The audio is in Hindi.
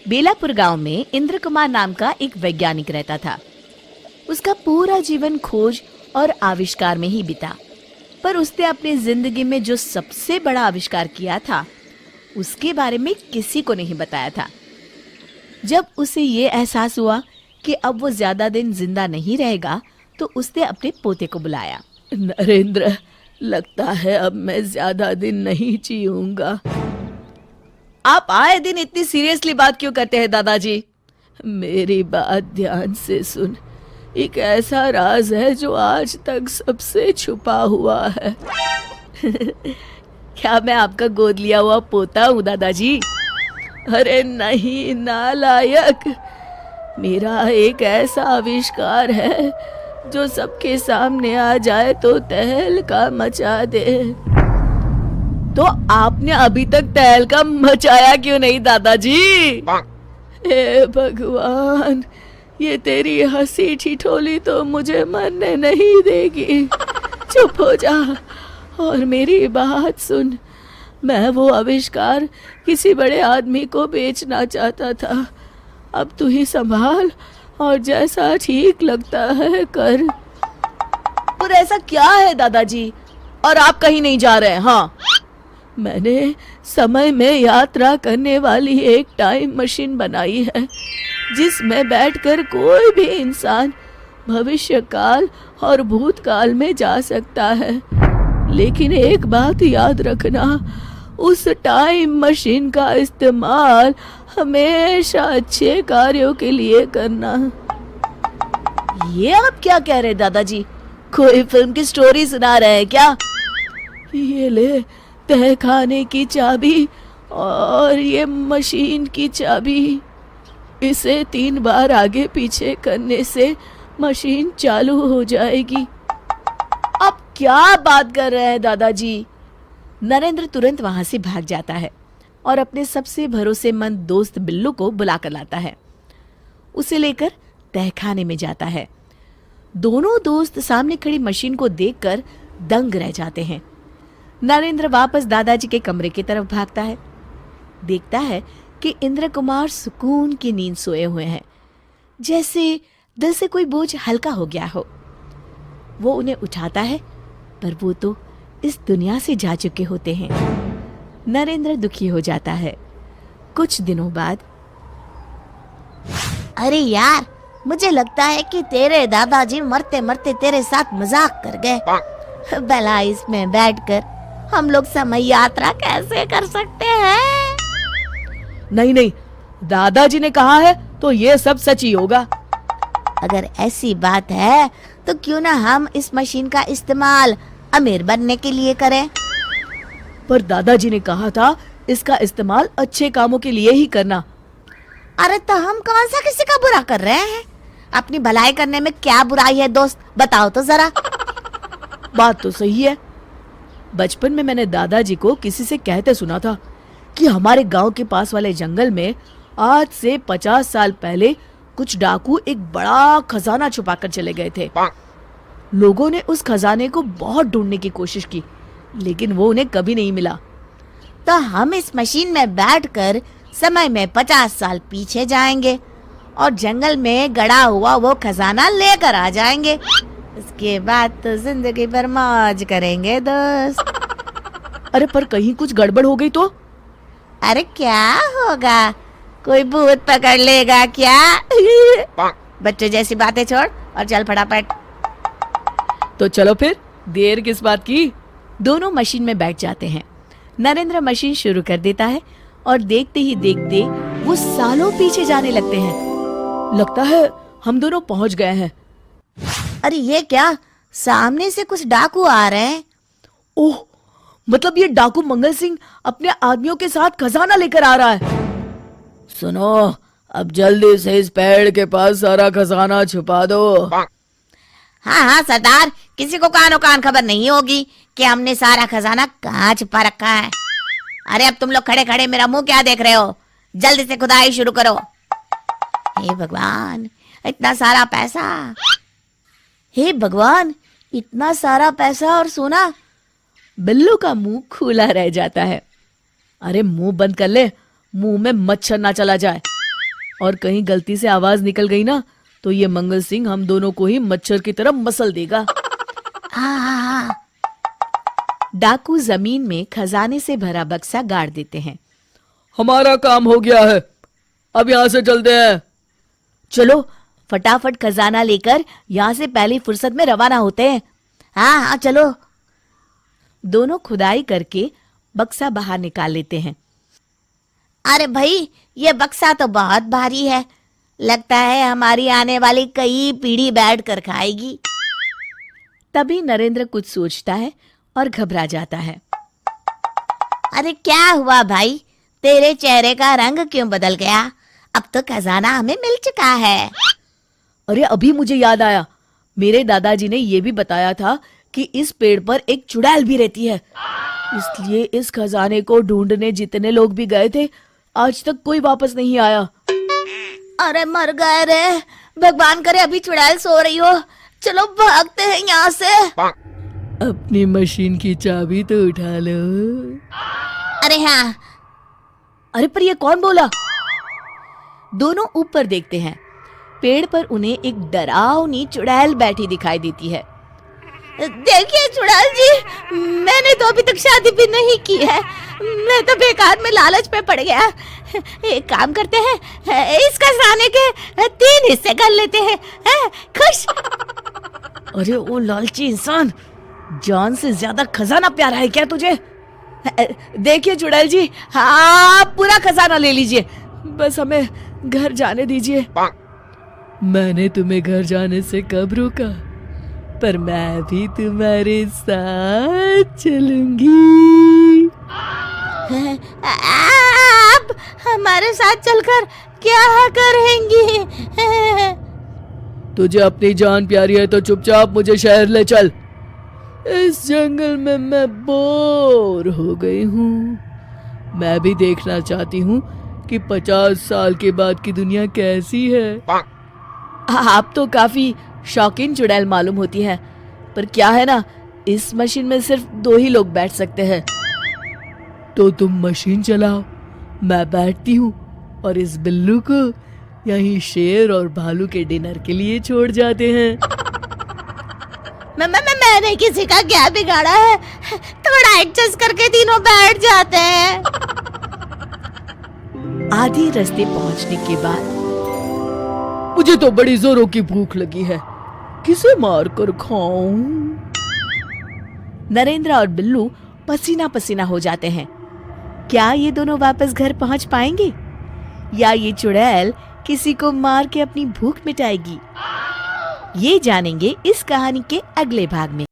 बेलापुर गांव में इंद्र कुमार नाम का एक वैज्ञानिक रहता था। उसका पूरा जीवन खोज और आविष्कार में ही बीता, पर उसने अपनी जिंदगी में जो सबसे बड़ा आविष्कार किया था उसके बारे में किसी को नहीं बताया था। जब उसे ये एहसास हुआ कि अब वो ज्यादा दिन जिंदा नहीं रहेगा तो उसने अपने पोते को बुलाया। नरेंद्र, लगता है अब मैं ज्यादा दिन नहीं जीऊंगा। आप आए दिन इतनी सीरियसली बात क्यों करते हैं दादाजी? मेरी बात ध्यान से सुन। एक ऐसा राज है जो आज तक सबसे छुपा हुआ है। क्या मैं आपका गोद लिया हुआ पोता हूँ दादाजी? अरे नहीं नालायक, मेरा एक ऐसा आविष्कार है जो सबके सामने आ जाए तो तहलका मचा दे। तो आपने अभी तक तहलका मचाया क्यों नहीं दादाजी? हे भगवान, ये तेरी हंसी ठिठोली तो मुझे मरने नहीं देगी। चुप हो जा और मेरी बात सुन। मैं वो आविष्कार किसी बड़े आदमी को बेचना चाहता था। अब तू ही संभाल और जैसा ठीक लगता है कर। पर ऐसा क्या है दादाजी? और आप कहीं नहीं जा रहे हैं? हाँ, मैंने समय में यात्रा करने वाली एक टाइम मशीन बनाई है जिसमें बैठकर कोई भी इंसान भविष्य काल और भूतकाल में जा सकता है। लेकिन एक बात याद रखना, उस टाइम मशीन का इस्तेमाल हमेशा अच्छे कार्यों के लिए करना। ये आप क्या कह रहे हैं दादाजी? कोई फिल्म की स्टोरी सुना रहे हैं क्या? ये ले तहखाने की चाबी और ये मशीन की चाबी। इसे 3 बार आगे पीछे करने से मशीन चालू हो जाएगी। आप क्या बात कर रहे हैं दादाजी? नरेंद्र तुरंत वहां से भाग जाता है और अपने सबसे भरोसेमंद दोस्त बिल्लू को बुला कर लाता है। उसे लेकर तहखाने में जाता है। दोनों दोस्त सामने खड़ी मशीन को देखकर दंग रह जाते हैं। नरेंद्र वापस दादाजी के कमरे की तरफ भागता है। देखता है कि इंद्र कुमार सुकून की नींद सोए हुए हैं, जैसे दिल से कोई बोझ हल्का हो गया हो। वो उन्हें उठाता है, पर वो तो इस दुनिया से जा चुके होते हैं। नरेंद्र दुखी हो जाता है। कुछ दिनों बाद, अरे यार, मुझे लगता है कि तेरे दादाजी मरते मरते तेरे साथ मजाक कर गए। भला इसमें बैठकर हम लोग समय यात्रा कैसे कर सकते हैं? नहीं नहीं, दादाजी ने कहा है तो ये सब सच ही होगा। अगर ऐसी बात है तो क्यों ना हम इस मशीन का इस्तेमाल अमीर बनने के लिए करें? पर दादाजी ने कहा था इसका इस्तेमाल अच्छे कामों के लिए ही करना। अरे तो हम कौन सा किसी का बुरा कर रहे हैं? अपनी भलाई करने में क्या बुराई है दोस्त, बताओ तो जरा। बात तो सही है। बचपन में मैंने दादाजी को किसी से कहते सुना था कि हमारे गांव के पास वाले जंगल में आज से 50 साल पहले कुछ डाकू एक बड़ा खजाना छुपा कर चले गए थे। लोगों ने उस खजाने को बहुत ढूंढने की कोशिश की, लेकिन वो उन्हें कभी नहीं मिला। तो हम इस मशीन में बैठकर समय में 50 साल पीछे जाएंगे और जंगल में गड़ा हुआ वो खजाना लेकर आ जाएंगे। इसके बाद तो जिंदगी भर मौज करेंगे दोस्त। अरे पर कहीं कुछ गड़बड़ हो गई तो? अरे क्या होगा, कोई भूत पकड़ लेगा क्या? बच्चे जैसी बातें छोड़ और चल फटाफट। तो चलो फिर, देर किस बात की? दोनों मशीन में बैठ जाते हैं। नरेंद्र मशीन शुरू कर देता है और देखते ही देखते वो सालों पीछे जाने लगते हैं। लगता है हम दोनों पहुंच गए हैं। अरे ये क्या, सामने से कुछ डाकू आ रहे हैं। ओह, मतलब ये डाकू मंगल सिंह अपने आदमियों के साथ खजाना लेकर आ रहा है। सुनो, अब जल्दी से इस पेड़ के पास सारा खजाना छुपा दो। हाँ हाँ सरदार, किसी को कानो कान खबर नहीं होगी कि हमने सारा खजाना कहाँ छुपा रखा है। अरे अब तुम लोग खड़े खड़े मेरा मुंह क्या देख रहे हो? जल्दी से खुदाई शुरू करो। हे भगवान, इतना सारा पैसा! हे भगवान, इतना सारा पैसा और सोना! बिल्लू का मुंह खुला रह जाता है। अरे मुंह बंद कर ले, मुंह में मच्छर ना चला जाए। और कहीं गलती से आवाज निकल गई ना तो ये मंगल सिंह हम दोनों को ही मच्छर की तरह मसल देगा। हाँ। डाकू जमीन में खजाने से भरा बक्सा गाड़ देते हैं। हमारा काम हो गया है, अब यहाँ से चलते हैं। चलो फटाफट खजाना लेकर यहाँ से पहली फुर्सत में रवाना होते हैं। हाँ चलो। दोनों खुदाई करके बक्सा बाहर निकाल लेते हैं। अरे भाई, ये बक्सा तो बहुत भारी है, लगता है हमारी आने वाली कई पीढ़ी बैठ कर खाएगी। तभी नरेंद्र कुछ सोचता है और घबरा जाता है। अरे क्या हुआ भाई, तेरे चेहरे का रंग क्यों बदल गया? अब तो खजाना हमें मिल चुका है। अरे अभी मुझे याद आया, मेरे दादाजी ने ये भी बताया था कि इस पेड़ पर एक चुड़ैल भी रहती है, इसलिए इस खजाने को ढूंढने जितने लोग भी गए थे आज तक कोई वापस नहीं आया। अरे मर गए रे, भगवान करे अभी चुड़ैल सो रही हो। चलो भागते हैं यहाँ से। अपनी मशीन की चाबी तो उठा लो। अरे हाँ। अरे पर ये कौन बोला? दोनों ऊपर देखते हैं। पेड़ पर उन्हें एक डरावनी चुड़ैल बैठी दिखाई देती है। देखिए चुड़ैल जी, मैंने तो अभी तक शादी भी नहीं की है, मैं तो बेकार में लालच पे पड़ गया। एक काम करते हैं, इस खजाने के 3 हिस्से कर लेते हैं, खुश? अरे ओ लालची इंसान, जान से ज्यादा खजाना प्यारा है क्या तुझे? देखिए चुड़ैल जी, हाँ पूरा खजाना ले लीजिए, बस हमें घर जाने दीजिए। मैंने तुम्हें घर जाने से कब रोका, पर मैं भी तुम्हारे साथ चलूंगी। आप हमारे साथ चलकर क्या करेंगी? तुझे अपनी जान प्यारी है तो चुपचाप मुझे शहर ले चल। इस जंगल में मैं बोर हो गई हूँ। मैं भी देखना चाहती हूँ कि 50 साल के बाद की दुनिया कैसी है। आप तो काफी शौकीन चुड़ैल मालूम होती है, पर क्या है ना, इस मशीन में सिर्फ 2 ही लोग बैठ सकते हैं। तो तुम मशीन चलाओ, मैं बैठती हूँ और इस बिल्लू को यहीं शेर और भालू के डिनर के लिए छोड़ जाते हैं। मैंने किसी का क्या बिगाड़ा है, थोड़ा एडजस्ट करके तीनों बैठ जाते हैं। आधे रास्ते पहुंचने के बाद मुझे तो बड़ी जोरों की भूख लगी है, किसे मार कर खाऊं? नरेंद्र और बिल्लू पसीना पसीना हो जाते हैं। क्या ये दोनों वापस घर पहुंच पाएंगे या ये चुड़ैल किसी को मार के अपनी भूख मिटाएगी? ये जानेंगे इस कहानी के अगले भाग में।